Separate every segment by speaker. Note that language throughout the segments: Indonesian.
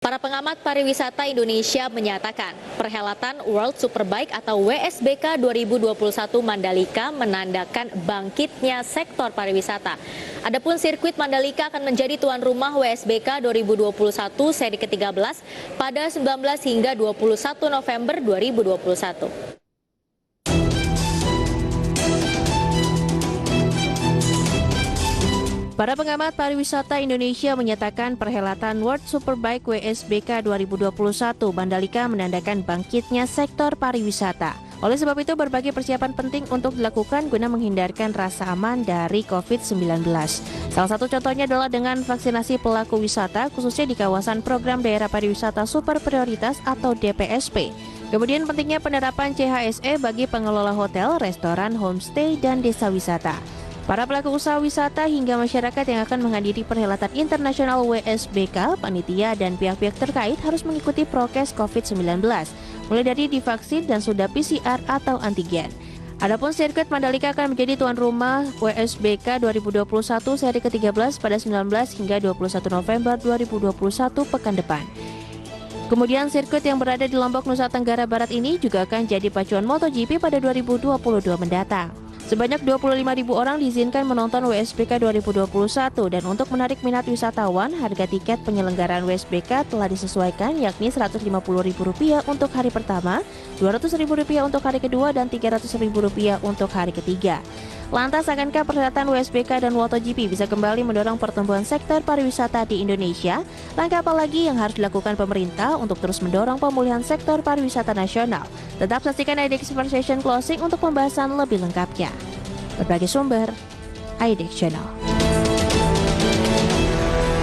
Speaker 1: Para pengamat pariwisata Indonesia menyatakan perhelatan World Superbike atau WSBK 2021 Mandalika menandakan bangkitnya sektor pariwisata. Adapun sirkuit Mandalika akan menjadi tuan rumah WSBK 2021 seri ke-13 pada 19 hingga 21 November 2021.
Speaker 2: Para pengamat pariwisata Indonesia menyatakan perhelatan World Superbike WSBK 2021 Mandalika menandakan bangkitnya sektor pariwisata. Oleh sebab itu, berbagai persiapan penting untuk dilakukan guna menghindarkan rasa aman dari COVID-19. Salah satu contohnya adalah dengan vaksinasi pelaku wisata, khususnya di kawasan Program Daerah Pariwisata Super Prioritas atau DPSP. Kemudian pentingnya penerapan CHSE bagi pengelola hotel, restoran, homestay, dan desa wisata. Para pelaku usaha wisata hingga masyarakat yang akan menghadiri perhelatan internasional WSBK, panitia dan pihak-pihak terkait harus mengikuti prokes COVID-19, mulai dari divaksin dan sudah PCR atau antigen. Adapun sirkuit Mandalika akan menjadi tuan rumah WSBK 2021 seri ke-13 pada 19 hingga 21 November 2021 pekan depan. Kemudian sirkuit yang berada di Lombok, Nusa Tenggara Barat ini juga akan jadi pacuan MotoGP pada 2022 mendatang. Sebanyak 25.000 orang diizinkan menonton WSBK 2021 dan untuk menarik minat wisatawan, harga tiket penyelenggaraan WSBK telah disesuaikan yakni Rp150.000 untuk hari pertama, Rp200.000 untuk hari kedua, dan Rp300.000 untuk hari ketiga. Lantas, akankah perhelatan WSBK dan MotoGP bisa kembali mendorong pertumbuhan sektor pariwisata di Indonesia? Langkah apa lagi yang harus dilakukan pemerintah untuk terus mendorong pemulihan sektor pariwisata nasional? Tetap saksikan IDX Conversation Closing untuk pembahasan lebih lengkapnya. Berbagai sumber, IDX Channel.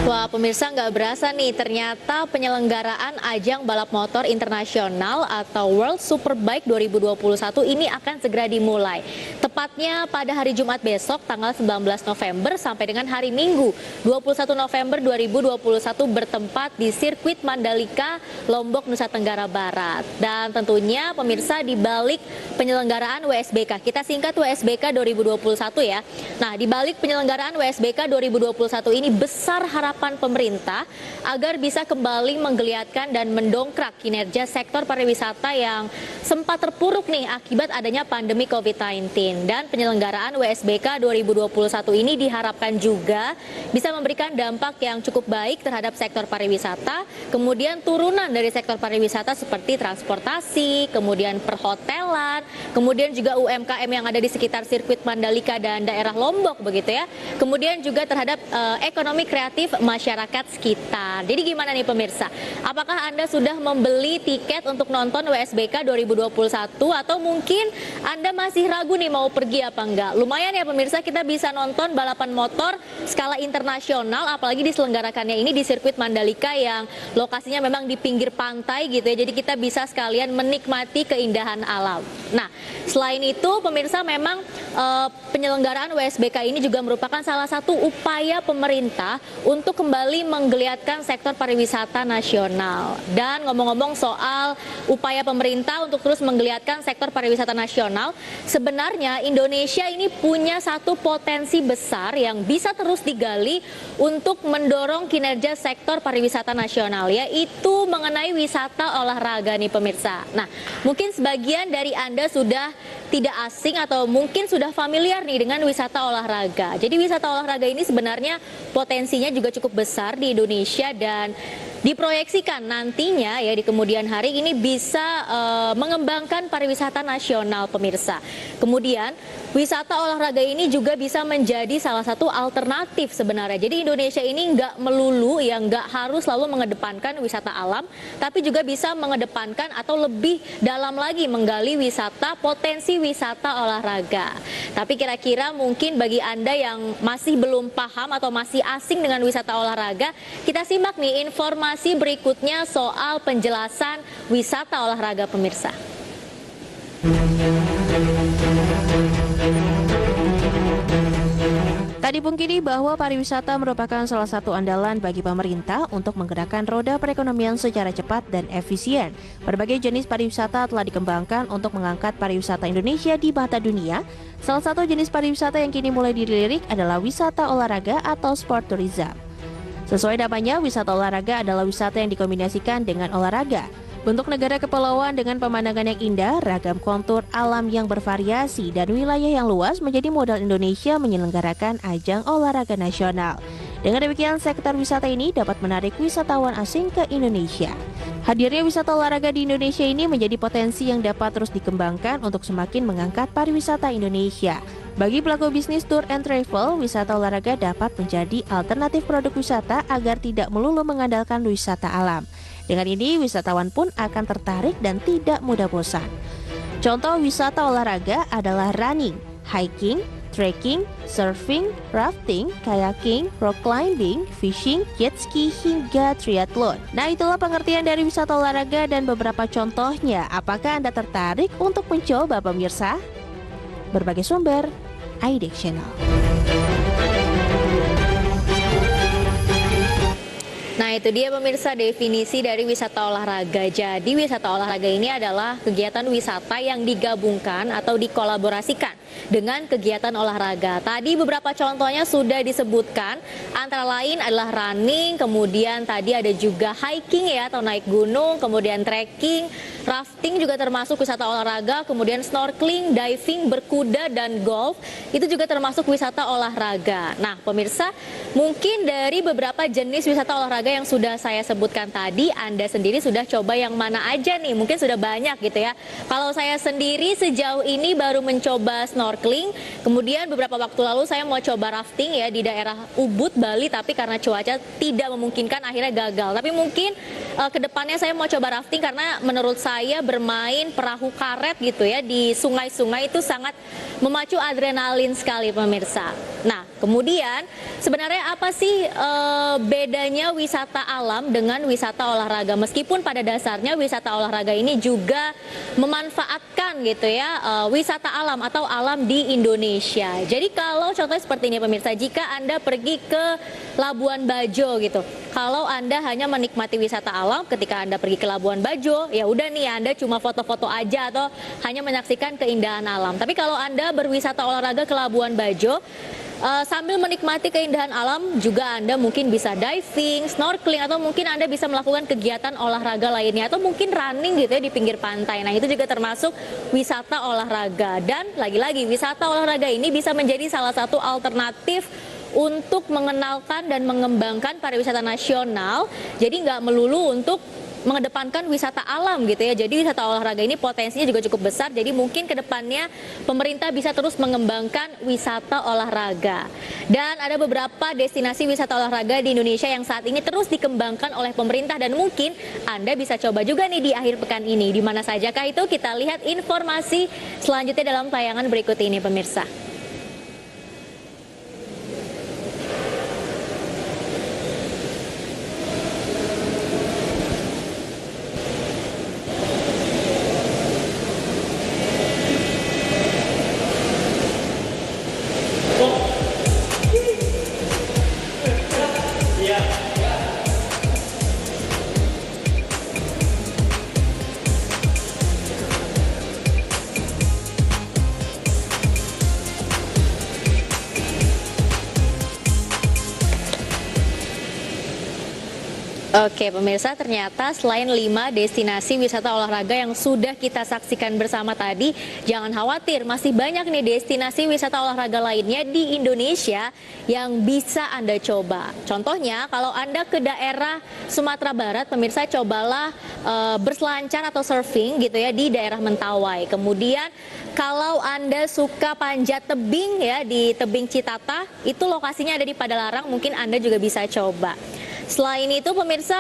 Speaker 1: Wah, pemirsa, nggak berasa nih, ternyata penyelenggaraan ajang balap motor internasional atau World Superbike 2021 ini akan segera dimulai. Tepatnya pada hari Jumat besok, tanggal 19 November sampai dengan hari Minggu, 21 November 2021 bertempat di sirkuit Mandalika, Lombok, Nusa Tenggara Barat. Dan tentunya pemirsa, di balik penyelenggaraan WSBK, kita singkat WSBK 2021 ya. Nah, di balik penyelenggaraan WSBK 2021 ini besar harapan pemerintah agar bisa kembali menggeliatkan dan mendongkrak kinerja sektor pariwisata yang sempat terpuruk nih akibat adanya pandemi COVID-19. Dan penyelenggaraan WSBK 2021 ini diharapkan juga bisa memberikan dampak yang cukup baik terhadap sektor pariwisata, kemudian turunan dari sektor pariwisata seperti transportasi, kemudian perhotelan, kemudian juga UMKM yang ada di sekitar sirkuit Mandalika dan daerah Lombok begitu ya. Kemudian juga terhadap ekonomi kreatif masyarakat sekitar. Jadi gimana nih pemirsa? Apakah Anda sudah membeli tiket untuk nonton WSBK 2021 atau mungkin Anda masih ragu nih mau pergi apa enggak? Lumayan ya pemirsa, kita bisa nonton balapan motor skala internasional, apalagi diselenggarakannya ini di sirkuit Mandalika yang lokasinya memang di pinggir pantai gitu ya. Jadi kita bisa sekalian menikmati keindahan alam. Nah, selain itu pemirsa, memang penyelenggaraan WSBK ini juga merupakan salah satu upaya pemerintah untuk kembali menggeliatkan sektor pariwisata nasional. Dan ngomong-ngomong soal upaya pemerintah untuk terus menggeliatkan sektor pariwisata nasional, sebenarnya Indonesia ini punya satu potensi besar yang bisa terus digali untuk mendorong kinerja sektor pariwisata nasional, yaitu mengenai wisata olahraga nih pemirsa. Nah, mungkin sebagian dari Anda sudah tidak asing atau mungkin sudah familiar nih dengan wisata olahraga. Jadi wisata olahraga ini sebenarnya potensinya juga cukup besar di Indonesia dan diproyeksikan nantinya ya di kemudian hari ini bisa mengembangkan pariwisata nasional pemirsa. Kemudian wisata olahraga ini juga bisa menjadi salah satu alternatif sebenarnya. Jadi Indonesia ini nggak melulu ya, nggak harus selalu mengedepankan wisata alam, tapi juga bisa mengedepankan atau lebih dalam lagi menggali wisata, potensi wisata olahraga. Tapi kira-kira mungkin bagi Anda yang masih belum paham atau masih asing dengan wisata olahraga, kita simak nih informasi berikutnya soal penjelasan wisata olahraga pemirsa.
Speaker 2: Tak dipungkiri bahwa pariwisata merupakan salah satu andalan bagi pemerintah untuk menggerakkan roda perekonomian secara cepat dan efisien. Berbagai jenis pariwisata telah dikembangkan untuk mengangkat pariwisata Indonesia di mata dunia. Salah satu jenis pariwisata yang kini mulai dilirik adalah wisata olahraga atau sport tourism. Sesuai namanya, wisata olahraga adalah wisata yang dikombinasikan dengan olahraga. Bentuk negara kepulauan dengan pemandangan yang indah, ragam kontur alam yang bervariasi, dan wilayah yang luas menjadi modal Indonesia menyelenggarakan ajang olahraga nasional. Dengan demikian, sektor wisata ini dapat menarik wisatawan asing ke Indonesia. Hadirnya wisata olahraga di Indonesia ini menjadi potensi yang dapat terus dikembangkan untuk semakin mengangkat pariwisata Indonesia. Bagi pelaku bisnis tour and travel, wisata olahraga dapat menjadi alternatif produk wisata agar tidak melulu mengandalkan wisata alam. Dengan ini, wisatawan pun akan tertarik dan tidak mudah bosan. Contoh wisata olahraga adalah running, hiking, trekking, surfing, rafting, kayaking, rock climbing, fishing, jet ski, hingga triathlon. Nah, itulah pengertian dari wisata olahraga dan beberapa contohnya. Apakah Anda tertarik untuk mencoba, pemirsa? Berbagai sumber, IDEX Channel.
Speaker 1: Nah, itu dia pemirsa definisi dari wisata olahraga. Jadi wisata olahraga ini adalah kegiatan wisata yang digabungkan atau dikolaborasikan dengan kegiatan olahraga. Tadi beberapa contohnya sudah disebutkan, antara lain adalah running, kemudian tadi ada juga hiking ya atau naik gunung, kemudian trekking, rafting juga termasuk wisata olahraga, kemudian snorkeling, diving, berkuda, dan golf itu juga termasuk wisata olahraga. Nah, pemirsa, mungkin dari beberapa jenis wisata olahraga yang sudah saya sebutkan tadi, Anda sendiri sudah coba yang mana aja nih? Mungkin sudah banyak gitu ya. Kalau saya sendiri sejauh ini baru mencoba snorkeling, kemudian beberapa waktu lalu saya mau coba rafting ya di daerah Ubud, Bali, tapi karena cuaca tidak memungkinkan akhirnya gagal. Tapi mungkin kedepannya saya mau coba rafting karena menurut saya bermain perahu karet gitu ya di sungai-sungai itu sangat memacu adrenalin sekali, pemirsa. Nah, kemudian sebenarnya apa sih bedanya wisata alam dengan wisata olahraga? Meskipun pada dasarnya wisata olahraga ini juga memanfaatkan gitu ya wisata alam atau alam di Indonesia. Jadi kalau contohnya seperti ini, pemirsa, jika Anda pergi ke Labuan Bajo gitu, kalau Anda hanya menikmati wisata alam ketika Anda pergi ke Labuan Bajo, ya udah nih Anda cuma foto-foto aja atau hanya menyaksikan keindahan alam. Tapi kalau Anda berwisata olahraga ke Labuan Bajo, sambil menikmati keindahan alam juga Anda mungkin bisa diving, snorkeling, atau mungkin Anda bisa melakukan kegiatan olahraga lainnya atau mungkin running gitu ya di pinggir pantai. Nah, itu juga termasuk wisata olahraga. Dan lagi-lagi wisata olahraga ini bisa menjadi salah satu alternatif untuk mengenalkan dan mengembangkan pariwisata nasional. Jadi nggak melulu untuk mengedepankan wisata alam gitu ya. Jadi wisata olahraga ini potensinya juga cukup besar. Jadi mungkin ke depannya pemerintah bisa terus mengembangkan wisata olahraga. Dan ada beberapa destinasi wisata olahraga di Indonesia yang saat ini terus dikembangkan oleh pemerintah dan mungkin Anda bisa coba juga nih di akhir pekan ini. Di mana sajakah itu? Kita lihat informasi selanjutnya dalam tayangan berikut ini, pemirsa. Oke, pemirsa, ternyata selain 5 destinasi wisata olahraga yang sudah kita saksikan bersama tadi, jangan khawatir, masih banyak nih destinasi wisata olahraga lainnya di Indonesia yang bisa Anda coba. Contohnya, kalau Anda ke daerah Sumatera Barat, pemirsa, cobalah berselancar atau surfing gitu ya di daerah Mentawai. Kemudian, kalau Anda suka panjat tebing ya di tebing Citata, itu lokasinya ada di Padalarang, mungkin Anda juga bisa coba. Selain itu, pemirsa,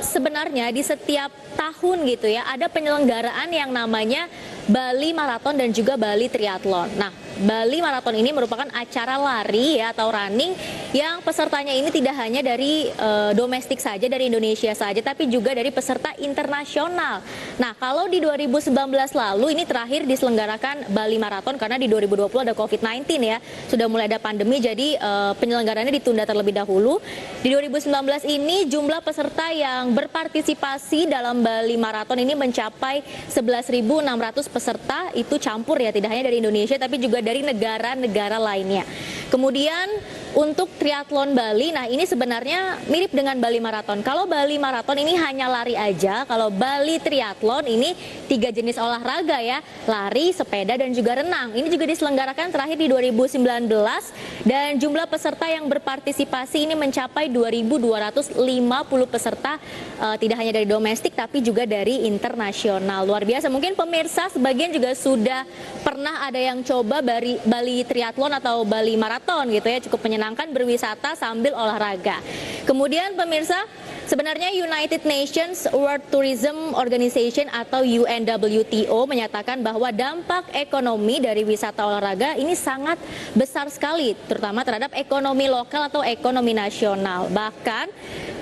Speaker 1: sebenarnya di setiap tahun gitu ya ada penyelenggaraan yang namanya Bali Marathon dan juga Bali Triathlon. Nah, Bali Marathon ini merupakan acara lari ya atau running yang pesertanya ini tidak hanya dari domestik saja, dari Indonesia saja, tapi juga dari peserta internasional. Nah, kalau di 2019 lalu ini terakhir diselenggarakan Bali Marathon karena di 2020 ada COVID-19 ya, sudah mulai ada pandemi, jadi penyelenggaraannya ditunda terlebih dahulu. Di 2019 ini jumlah peserta yang berpartisipasi dalam Bali Marathon ini mencapai 11.600 peserta, itu campur ya, tidak hanya dari Indonesia tapi juga dari negara-negara lainnya. Kemudian untuk triathlon Bali, nah ini sebenarnya mirip dengan Bali Marathon. Kalau Bali Marathon ini hanya lari aja, kalau Bali Triathlon ini 3 jenis olahraga ya, lari, sepeda, dan juga renang. Ini juga diselenggarakan terakhir di 2019 dan jumlah peserta yang berpartisipasi ini mencapai 2.250 peserta, tidak hanya dari domestik tapi juga dari internasional. Luar biasa. Mungkin pemirsa sebagian juga sudah pernah ada yang coba Bali Triathlon atau Bali Marathon gitu ya, cukup menyenangkan berwisata sambil olahraga. Kemudian pemirsa, sebenarnya United Nations World Tourism Organization atau UNWTO menyatakan bahwa dampak ekonomi dari wisata olahraga ini sangat besar sekali, terutama terhadap ekonomi lokal atau ekonomi nasional. Bahkan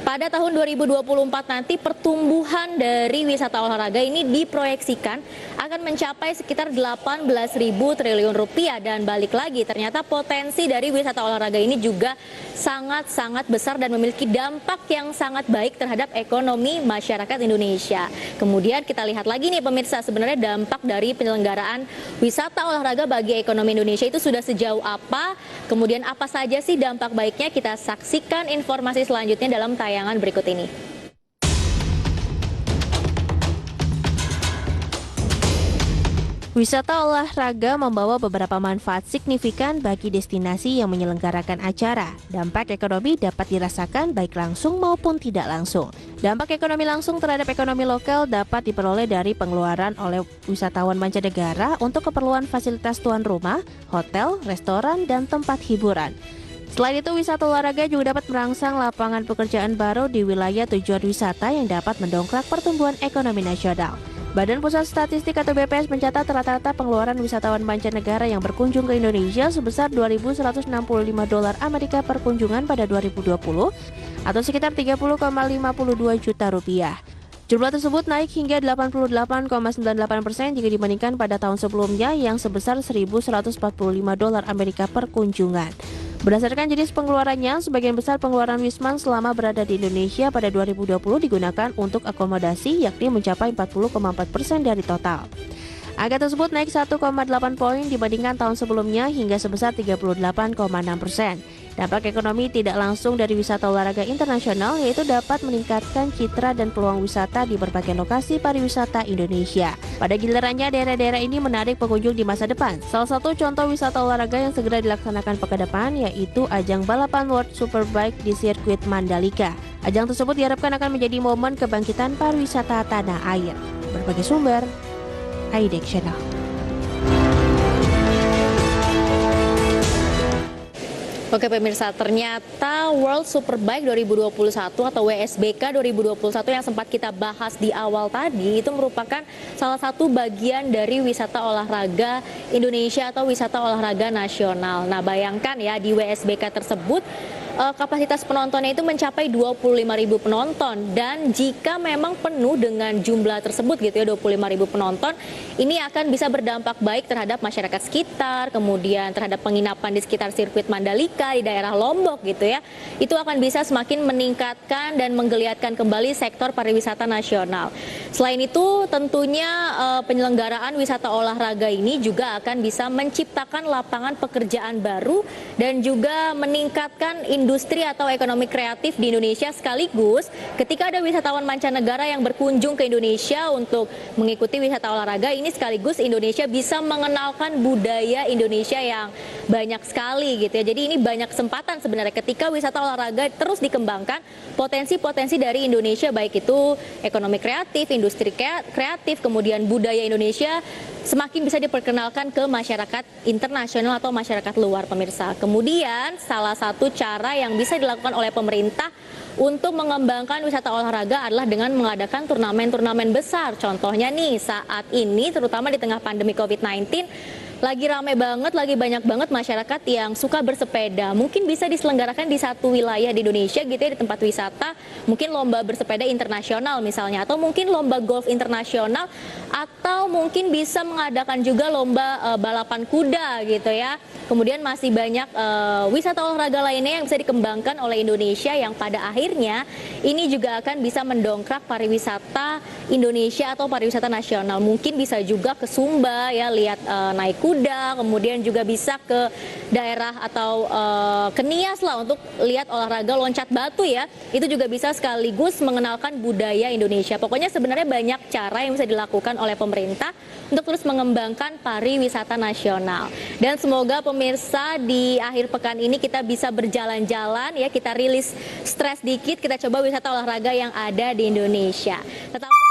Speaker 1: pada tahun 2024 nanti pertumbuhan dari wisata olahraga ini diproyeksikan akan mencapai sekitar 18.000 triliun rupiah, dan balik lagi ternyata potensi dari wisata olahraga ini juga sangat-sangat besar dan memiliki dampak yang sangat baik terhadap ekonomi masyarakat Indonesia. Kemudian kita lihat lagi nih pemirsa, sebenarnya dampak dari penyelenggaraan wisata olahraga bagi ekonomi Indonesia itu sudah sejauh apa, kemudian apa saja sih dampak baiknya. Kita saksikan informasi selanjutnya dalam tayangan berikut ini.
Speaker 2: Wisata olahraga membawa beberapa manfaat signifikan bagi destinasi yang menyelenggarakan acara. Dampak ekonomi dapat dirasakan baik langsung maupun tidak langsung. Dampak ekonomi langsung terhadap ekonomi lokal dapat diperoleh dari pengeluaran oleh wisatawan mancanegara untuk keperluan fasilitas tuan rumah, hotel, restoran, dan tempat hiburan. Selain itu, wisata olahraga juga dapat merangsang lapangan pekerjaan baru di wilayah tujuan wisata yang dapat mendongkrak pertumbuhan ekonomi nasional. Badan Pusat Statistik atau BPS mencatat rata-rata pengeluaran wisatawan mancanegara yang berkunjung ke Indonesia sebesar $2.165 Amerika per kunjungan pada 2020 atau sekitar 30,52 juta rupiah. Jumlah tersebut naik hingga 88,98% jika dibandingkan pada tahun sebelumnya yang sebesar $1.145 Amerika per kunjungan. Berdasarkan jenis pengeluarannya, sebagian besar pengeluaran Wisman selama berada di Indonesia pada 2020 digunakan untuk akomodasi, yakni mencapai 40,4% dari total. Angka tersebut naik 1,8 poin dibandingkan tahun sebelumnya hingga sebesar 38,6%. Dampak ekonomi tidak langsung dari wisata olahraga internasional yaitu dapat meningkatkan citra dan peluang wisata di berbagai lokasi pariwisata Indonesia. Pada gilirannya, daerah-daerah ini menarik pengunjung di masa depan. Salah satu contoh wisata olahraga yang segera dilaksanakan pekan depan yaitu ajang balapan World Superbike di sirkuit Mandalika. Ajang tersebut diharapkan akan menjadi momen kebangkitan pariwisata tanah air. Berbagai sumber, IDEX Channel.
Speaker 1: Oke pemirsa, ternyata World Superbike 2021 atau WSBK 2021 yang sempat kita bahas di awal tadi itu merupakan salah satu bagian dari wisata olahraga Indonesia atau wisata olahraga nasional. Nah bayangkan ya, di WSBK tersebut kapasitas penontonnya itu mencapai 25.000 penonton, dan jika memang penuh dengan jumlah tersebut gitu ya, 25.000 penonton, ini akan bisa berdampak baik terhadap masyarakat sekitar, kemudian terhadap penginapan di sekitar sirkuit Mandalika di daerah Lombok gitu ya. Itu akan bisa semakin meningkatkan dan menggeliatkan kembali sektor pariwisata nasional. Selain itu tentunya penyelenggaraan wisata olahraga ini juga akan bisa menciptakan lapangan pekerjaan baru dan juga meningkatkan industri atau ekonomi kreatif di Indonesia, sekaligus ketika ada wisatawan mancanegara yang berkunjung ke Indonesia untuk mengikuti wisata olahraga ini, sekaligus Indonesia bisa mengenalkan budaya Indonesia yang banyak sekali gitu ya. Jadi ini banyak kesempatan sebenarnya ketika wisata olahraga terus dikembangkan, potensi-potensi dari Indonesia baik itu ekonomi kreatif, industri kreatif, kemudian budaya Indonesia semakin bisa diperkenalkan ke masyarakat internasional atau masyarakat luar pemirsa. Kemudian salah satu cara yang bisa dilakukan oleh pemerintah untuk mengembangkan wisata olahraga adalah dengan mengadakan turnamen-turnamen besar. Contohnya nih saat ini terutama di tengah pandemi COVID-19 lagi rame banget, lagi banyak banget masyarakat yang suka bersepeda. Mungkin bisa diselenggarakan di satu wilayah di Indonesia gitu ya, di tempat wisata. Mungkin lomba bersepeda internasional misalnya, atau mungkin lomba golf internasional, atau mungkin bisa mengadakan juga lomba balapan kuda gitu ya. Kemudian masih banyak wisata olahraga lainnya yang bisa dikembangkan oleh Indonesia yang pada akhirnya ini juga akan bisa mendongkrak pariwisata Indonesia atau pariwisata nasional. Mungkin bisa juga ke Sumba ya, lihat naik kuda kuda, kemudian juga bisa ke daerah atau ke Nias lah untuk lihat olahraga loncat batu ya. Itu juga bisa sekaligus mengenalkan budaya Indonesia. Pokoknya sebenarnya banyak cara yang bisa dilakukan oleh pemerintah untuk terus mengembangkan pariwisata nasional. Dan semoga pemirsa di akhir pekan ini kita bisa berjalan-jalan ya, kita rilis stres dikit, kita coba wisata olahraga yang ada di Indonesia. Tetap